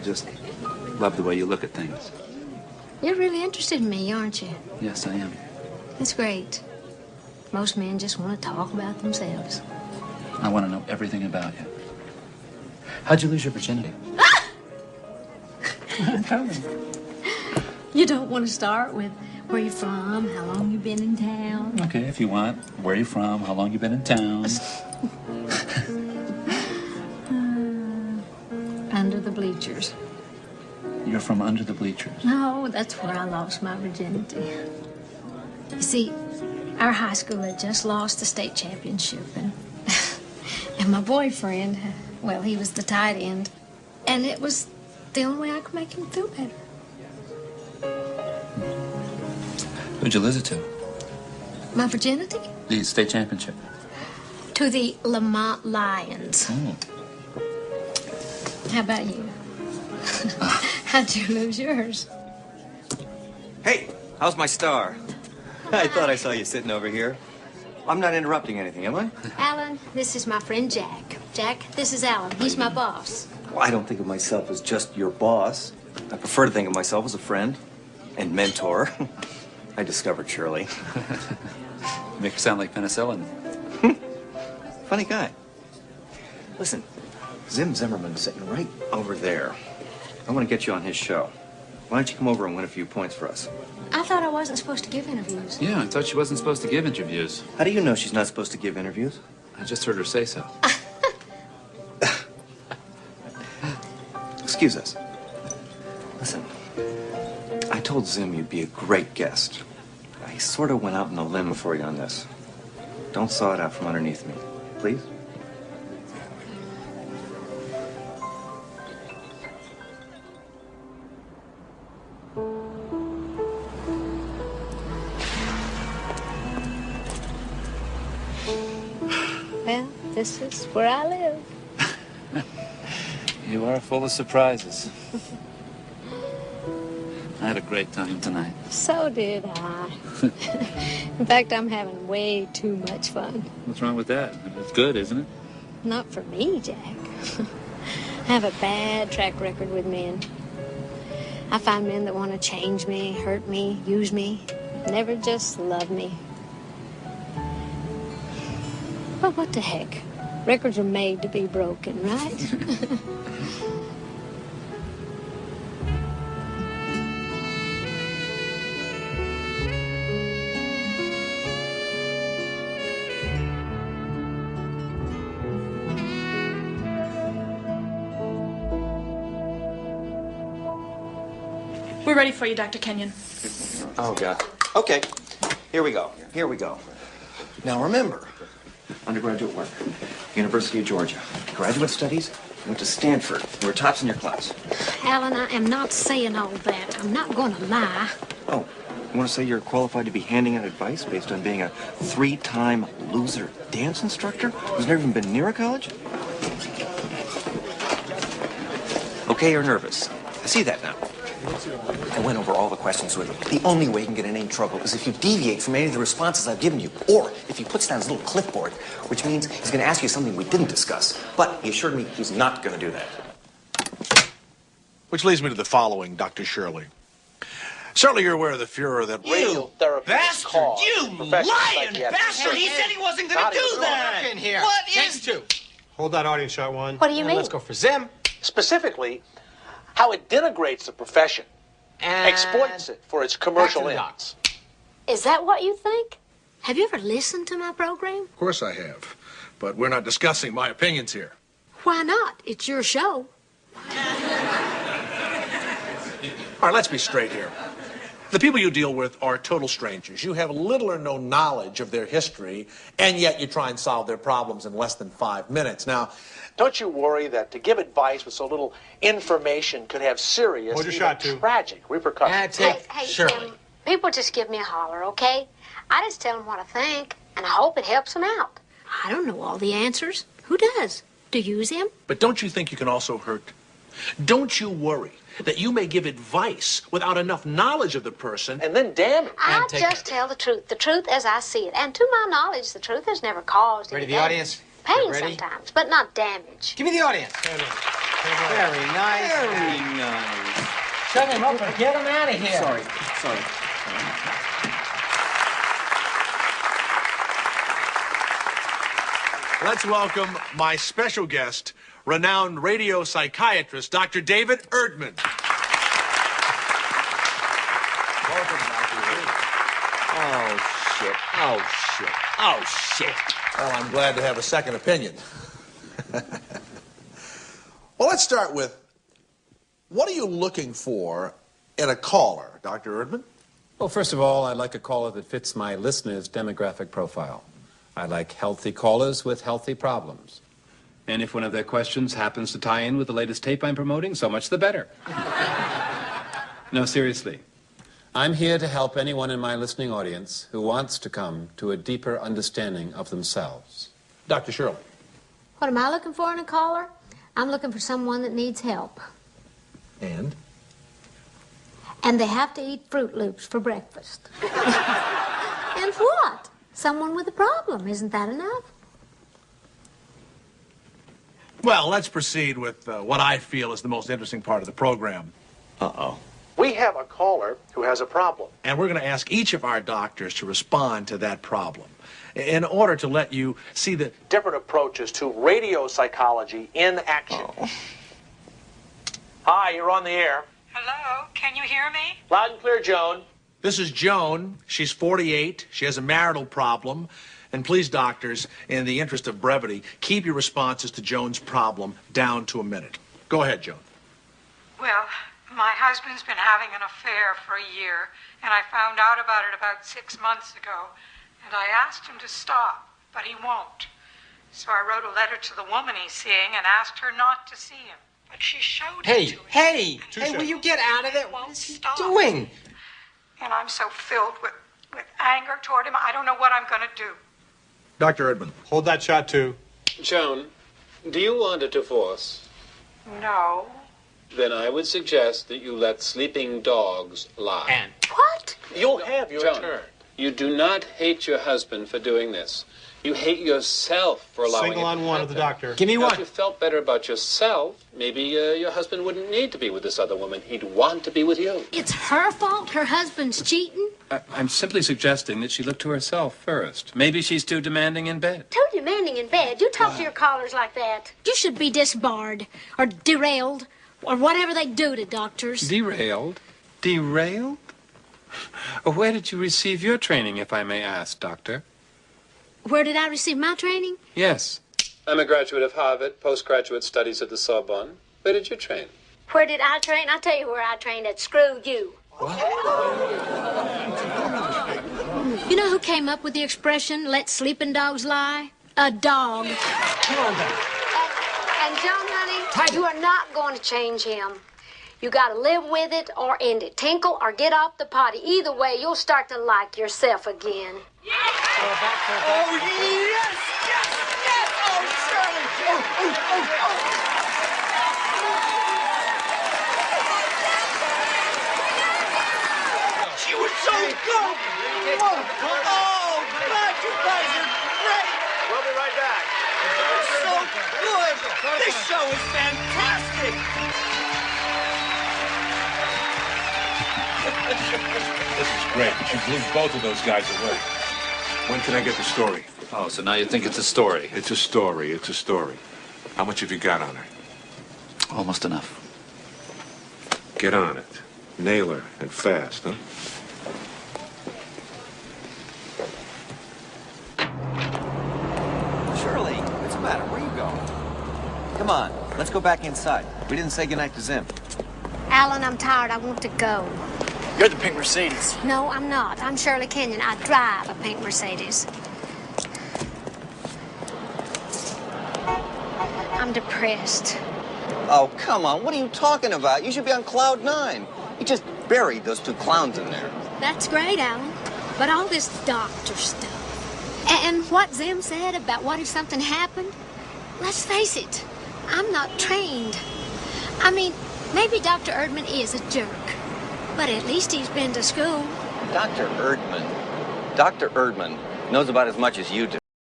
just love the way you look at things. You're really interested in me, aren't you? Yes, I am. That's great. Most men just want to talk about themselves. I want to know everything about you. How'd you lose your virginity? Tell me. You don't want to start with where you're from, how long you've been in town. Okay, if you want. Where you from? How long you been in town? Under the bleachers. You're from under the bleachers. No, that's where I lost my virginity. You see, our high school had just lost the state championship, and my boyfriend, well, he was the tight end, and it was the only way I could make him feel better. Who'd you lose it to? My virginity? The state championship. To the Lamont Lions. Oh. How about you? How'd you lose yours? Hey, how's my star? I thought I saw you sitting over here. I'm not interrupting anything, am I? Alan, this is my friend Jack. Jack, this is Alan. He's my boss. Well, I don't think of myself as just your boss. I prefer to think of myself as a friend and mentor. I discovered Shirley. Make her sound like penicillin. Funny guy. Listen, Zim Zimmerman's sitting right over there. I want to get you on his show. Why don't you come over and win a few points for us? I thought I wasn't supposed to give interviews. Yeah, I thought she wasn't supposed to give interviews. How do you know she's not supposed to give interviews? I just heard her say so. Excuse us. Listen, I told Zim you'd be a great guest. I sort of went out on a limb for you on this. Don't saw it out from underneath me, please. Well, this is where I live. You are full of surprises. I had a great time tonight. So did I. In fact, I'm having way too much fun. What's wrong with that? It's good, isn't it? Not for me, Jack. I have a bad track record with men. I find men that want to change me, hurt me, use me, never just love me. Well, what the heck? Records are made to be broken, right? We're ready for you, Dr. Kenyon. Oh, God. Okay. Here we go. Here we go. Now, remember, undergraduate work, University of Georgia. Graduate studies, you went to Stanford. You were tops in your class. Alan, I am not saying all that. I'm not going to lie. Oh, you want to say you're qualified to be handing out advice based on being a 3-time loser dance instructor who's never even been near a college? Okay, you're nervous. I see that now. I went over all the questions with him. The only way you can get in any trouble is if you deviate from any of the responses I've given you, or if he puts down his little clipboard, which means he's going to ask you something we didn't discuss. But he assured me he's not going to do that. Which leads me to the following, Dr. Shirley. Certainly you're aware of the furor that radiotherapy bastard! cause You lying bastard! He said he wasn't going to do that! In here. What Take is... 2. Hold that audience shot 1. What do you mean? Let's go for Zim. Specifically, how it denigrates the profession, And exploits it for its commercial back to the ends. Is that what you think? Have you ever listened to my program? Of course I have. But we're not discussing my opinions here. Why not? It's your show. All right, let's be straight here. The people you deal with are total strangers. You have little or no knowledge of their history, and yet you try and solve their problems in less than 5 minutes. Now, Don't you worry that to give advice with so little information could have serious, Hold your even shot, too. tragic repercussions? Hey, Jim, people just give me a holler, okay? I just tell them what I think, and I hope it helps them out. I don't know all the answers. Who does? Do you, Zim? but don't you think you can also hurt? Don't you worry that you may give advice without enough knowledge of the person? And then damn it. I just tell the truth as I see it. And to my knowledge, the truth has never caused Ready, any the damage. audience? Pain Ready? sometimes, but not damage. Give me the audience. Very nice. Very nice. Shut him up and get him out of here. Sorry. Let's welcome my special guest, renowned radio psychiatrist, Dr. David Erdman. Welcome, Dr. Oh, shit. Well, I'm glad to have a second opinion. Well, let's start with, what are you looking for in a caller, Dr. Erdman? Well, first of all, I'd like a caller that fits my listener's demographic profile. I like healthy callers with healthy problems. And if one of their questions happens to tie in with the latest tape I'm promoting, so much the better. No, seriously. I'm here to help anyone in my listening audience who wants to come to a deeper understanding of themselves. Dr. Shirley. What am I looking for in a caller? I'm looking for someone that needs help. And they have to eat Fruit Loops for breakfast. And what? Someone with a problem. Isn't that enough? Well, let's proceed with what I feel is the most interesting part of the program. Uh-oh. We have a caller who has a problem. And we're going to ask each of our doctors to respond to that problem in order to let you see the Different approaches to radio psychology in action. Hi, you're on the air. Hello, can you hear me? Loud and clear, Joan. This is Joan. She's 48. She has a marital problem. And please, doctors, in the interest of brevity, keep your responses to Joan's problem down to a minute. Go ahead, Joan. Well, my husband's been having an affair for a year, and I found out about it about 6 months ago. And I asked him to stop, but he won't. So I wrote a letter to the woman he's seeing and asked her not to see him. But she showed it to him. Hey, will you get out of it? What is he doing? And I'm so filled with anger toward him, I don't know what I'm going to do. Dr. Erdman. Hold that shot, too. Joan, do you want a divorce? No. Then I would suggest that you let sleeping dogs lie. And What? You'll have your Joan, turn. you do not hate your husband for doing this. You hate yourself for allowing Single it on to one happen. of the doctor. Give me If one. you felt better about yourself, maybe your husband wouldn't need to be with this other woman. He'd want to be with you. It's her fault her husband's cheating? I'm simply suggesting that she look to herself first. Maybe she's too demanding in bed. Too demanding in bed. You talk to your callers like that. You should be disbarred or derailed or whatever they do to doctors. Derailed? Derailed? Where did you receive your training, if I may ask, Doctor? Where did I receive my training? Yes. I'm a graduate of Harvard, postgraduate studies at the Sorbonne. Where did you train? Where did I train? I'll tell you where I trained at Screw You. You know who came up with the expression, let sleeping dogs lie? A dog. And Joan, honey, you are not going to change him. You got to live with it or end it. Tinkle or get off the potty. Either way, you'll start to like yourself again. Oh, yes! Yes! Yes! Oh, Shirley! She was so good! Oh, God, you guys are great! We'll be right back. So good! This show is fantastic! This is great. You blew both of those guys away. When can I get the story? Oh, so now you think it's a story? It's a story. It's a story. How much have you got on her? Almost enough. Get on it. Nail her, and fast, huh? Shirley, what's the matter? Where are you going? Come on, let's go back inside. We didn't say goodnight to Zim. Alan, I'm tired. I want to go. You're the pink Mercedes. No, I'm not. I'm Shirley Kenyon. I drive a pink Mercedes. I'm depressed. Oh, come on. What are you talking about? You should be on cloud 9. You just buried those two clowns in there. That's great, Alan. But all this doctor stuff. And what Zim said about what if something happened? Let's face it, I'm not trained. I mean, maybe Dr. Erdman is a jerk. But at least he's been to school. Dr. Erdman knows about as much as you do.